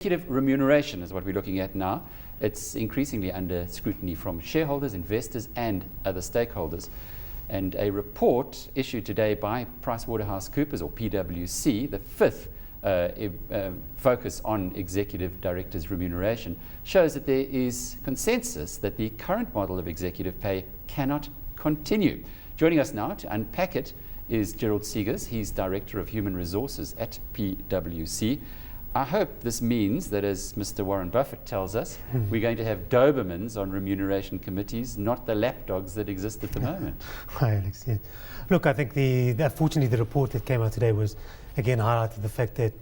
Executive remuneration is what we're looking at now. It's increasingly under scrutiny from shareholders, investors, and other stakeholders. And a report issued today by PricewaterhouseCoopers, or PwC, the fifth focus on executive directors' remuneration, shows that there is consensus that the current model of executive pay cannot continue. Joining us now to unpack it is Gerald Seegers. He's Director of Human Resources at PwC. I hope this means that, as Mr. Warren Buffett tells us, we're going to have Dobermans on remuneration committees, not the lapdogs that exist at the moment. Hi, Alex. Yeah. Look, I think fortunately the report that came out today was, again, highlighted the fact that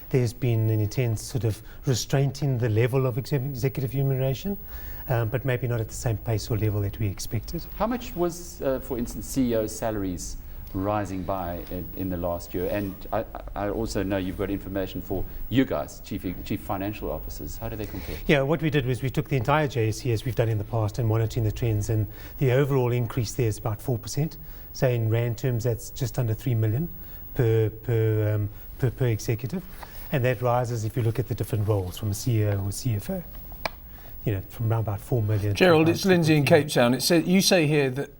there's been an intense sort of restraint in the level of executive remuneration, but maybe not at the same pace or level that we expected. How much was, for instance, CEO salaries rising by in the last year? And I also know you've got information for you guys, chief financial officers. How do they compare? Yeah, what we did was we took the entire JSE, as we've done in the past, and monitoring the trends, and the overall increase there is about 4%. So in rand terms, that's just under 3 million per executive, and that rises if you look at the different roles from a CEO or CFO. You know, from around about 4 million. Gerald, it's Lindsay in Cape Town. It says you say here that.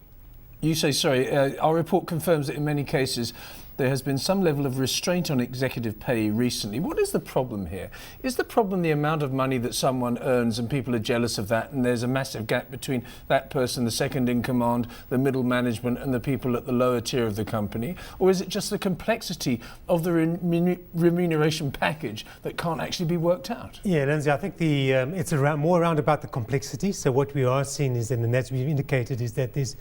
Our report confirms that in many cases there has been some level of restraint on executive pay recently. What is the problem here? Is the problem the amount of money that someone earns and people are jealous of that, and there's a massive gap between that person, the second in command, the middle management, and the people at the lower tier of the company? Or is it just the complexity of the remuneration package that can't actually be worked out? Yeah, Lindsay, I think it's more around about the complexity. So what we are seeing is, and that's what we've indicated, is that there's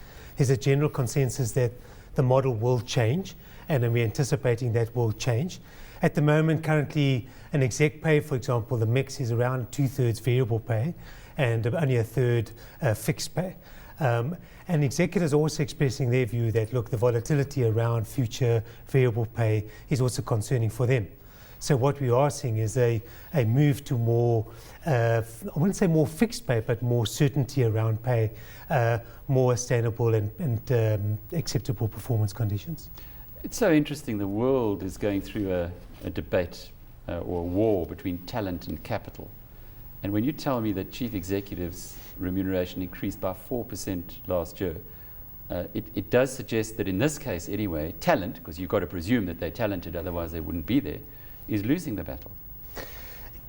a general consensus that the model will change, and then we're anticipating that will change. At the moment, currently, an exec pay, for example, the mix is around 2/3 variable pay and only 1/3 fixed pay. And executives are also expressing their view that, look, the volatility around future variable pay is also concerning for them. So what we are seeing is a move to more, I wouldn't say more fixed pay, but more certainty around pay, more sustainable and acceptable performance conditions. It's so interesting. The world is going through a debate or a war between talent and capital. And when you tell me that chief executives' remuneration increased by 4% last year, it does suggest that in this case anyway, talent, because you've got to presume that they're talented, otherwise they wouldn't be there, is losing the battle.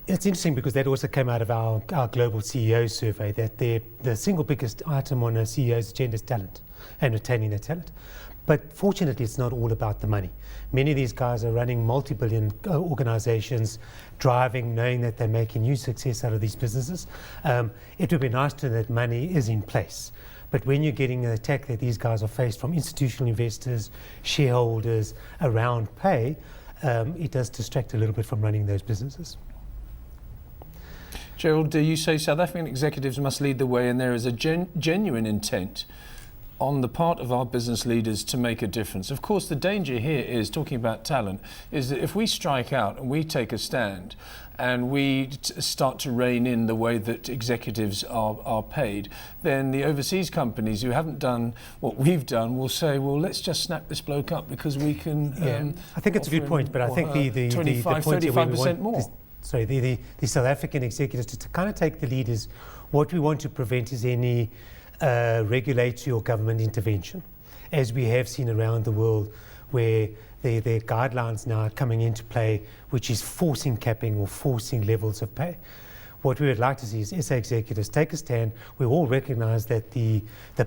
It's interesting because that also came out of our global CEO survey, that the single biggest item on a CEO's agenda is talent and retaining their talent. But fortunately, it's not all about the money. Many of these guys are running multi-billion organizations, driving, knowing that they're making huge success out of these businesses. It would be nice to know that money is in place. But when you're getting an attack that these guys are faced from institutional investors, shareholders around pay, it does distract a little bit from running those businesses. Gerald, you say South African executives must lead the way, and there is a genuine intent on the part of our business leaders to make a difference. Of course, the danger here is, talking about talent, is that if we strike out and we take a stand and we start to rein in the way that executives are paid, then the overseas companies who haven't done what we've done will say, well, let's just snap this bloke up because we can... I think it's a good point, but I think the 25, point 35% more. The South African executives to kind of take the lead is, what we want to prevent is any regulatory or government intervention, as we have seen around the world, where there are guidelines now are coming into play, which is forcing capping or forcing levels of pay. What we would like to see is SA executives take a stand. We all recognize that the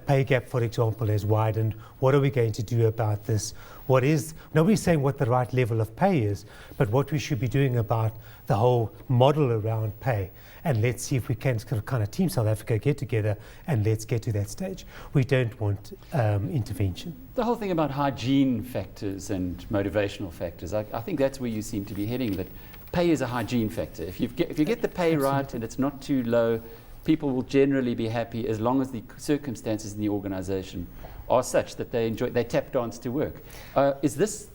pay gap, for example, has widened. What are we going to do about this? Nobody's saying what the right level of pay is, but what we should be doing about the whole model around pay. And let's see if we can kind of Team South Africa get together and let's get to that stage. We don't want intervention. The whole thing about hygiene factors and motivational factors, I think that's where you seem to be heading, that pay is a hygiene factor. If you get the pay right and it's not too low, people will generally be happy as long as the circumstances in the organization are such that they tap dance to work. Is this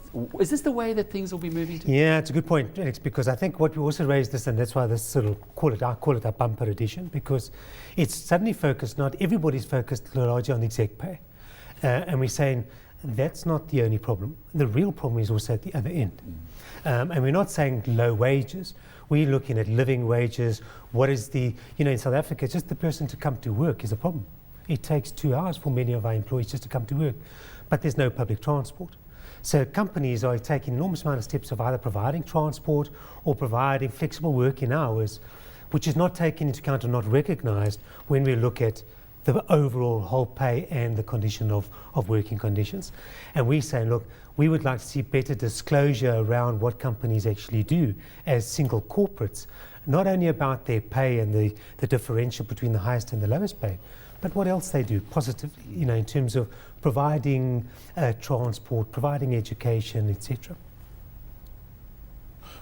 the way that things will be moving to? Yeah, it's a good point, Alex, because I think what we also raised this, and that's why this sort of I call it a bumper edition, because it's suddenly focused, not everybody's focused largely on exec pay. And we're saying that's not the only problem. The real problem is also at the other end. And we're not saying low wages. We're looking at living wages. What is in South Africa, just the person to come to work is a problem. It takes 2 hours for many of our employees just to come to work, but there's no public transport. So companies are taking an enormous amount of steps of either providing transport or providing flexible working hours, which is not taken into account or not recognized when we look at the overall whole pay and the condition of working conditions. And we say, look, we would like to see better disclosure around what companies actually do as single corporates, not only about their pay and the differential between the highest and the lowest pay, but what else they do positively, in terms of providing transport, providing education, etc.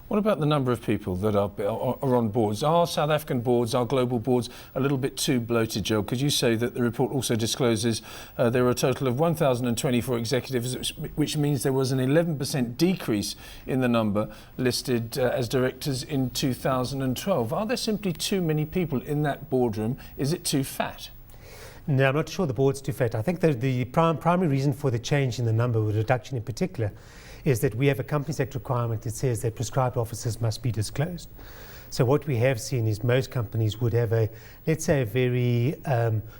What about the number of people that are on boards? Are South African boards, are global boards a little bit too bloated, Joe? Could you say that the report also discloses there are a total of 1,024 executives, which means there was an 11% decrease in the number listed as directors in 2012. Are there simply too many people in that boardroom? Is it too fat? No, I'm not sure the board's too fat. I think the primary reason for the change in the number, or reduction in particular, is that we have a Companies Act requirement that says that prescribed officers must be disclosed. So what we have seen is most companies would have let's say a very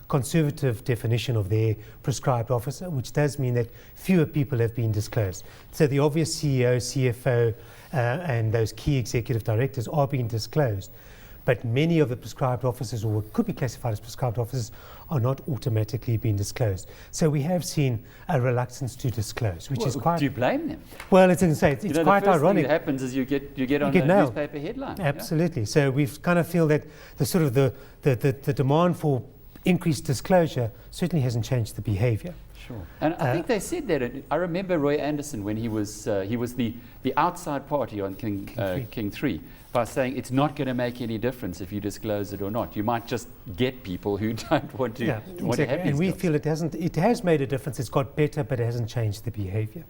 conservative definition of their prescribed officer, which does mean that fewer people have been disclosed. So the obvious CEO, CFO, and those key executive directors are being disclosed. But many of the prescribed officers, or what could be classified as prescribed officers, are not automatically being disclosed. So we have seen a reluctance to disclose, which is quite... Do you blame them? Well, it's quite the first ironic. thing that happens is you get on get a nailed. newspaper headline. Absolutely. Yeah? So we've kind of feel that the demand for increased disclosure certainly hasn't changed the behaviour. Sure. And I think they said that. I remember Roy Anderson when he was the outside party on King 3 by saying it's not going to make any difference if you disclose it or not. You might just get people who don't want to, want to have these And we jobs. feel it has made a difference. It's got better, but it hasn't changed the behaviour.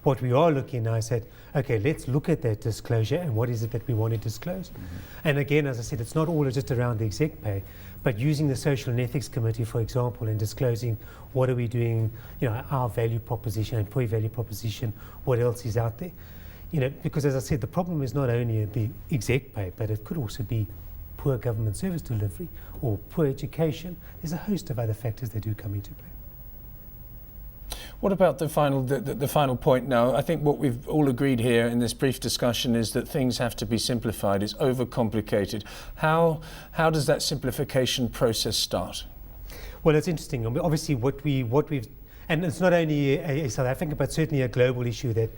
What we are looking now is that, okay, let's look at that disclosure and what is it that we want to disclose. Mm-hmm. And again, as I said, it's not all just around the exec pay, but using the Social and Ethics Committee, for example, and disclosing what are we doing, our value proposition, employee value proposition, what else is out there. Because as I said, the problem is not only the exec pay, but it could also be poor government service delivery or poor education. There's a host of other factors that do come into play. What about the final point now? I think what we've all agreed here in this brief discussion is that things have to be simplified. It's overcomplicated. How does that simplification process start? Well, it's interesting. Obviously, what we've, and it's not only a South African, but certainly a global issue that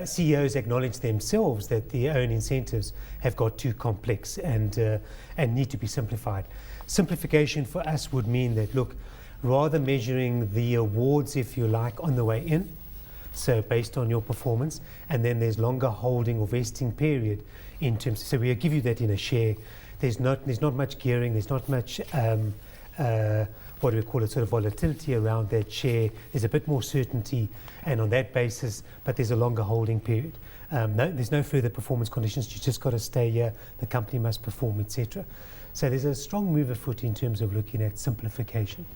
CEOs acknowledge themselves that their own incentives have got too complex and need to be simplified. Simplification for us would mean that, look, rather measuring the awards, if you like, on the way in, so based on your performance, and then there's longer holding or vesting period in terms. So we'll give you that in a share. There's not much gearing. There's not much what do we call it, sort of volatility around that share. There's a bit more certainty, and on that basis, but there's a longer holding period. There's no further performance conditions. You just got to stay here. The company must perform, etc. So there's a strong move afoot in terms of looking at simplification.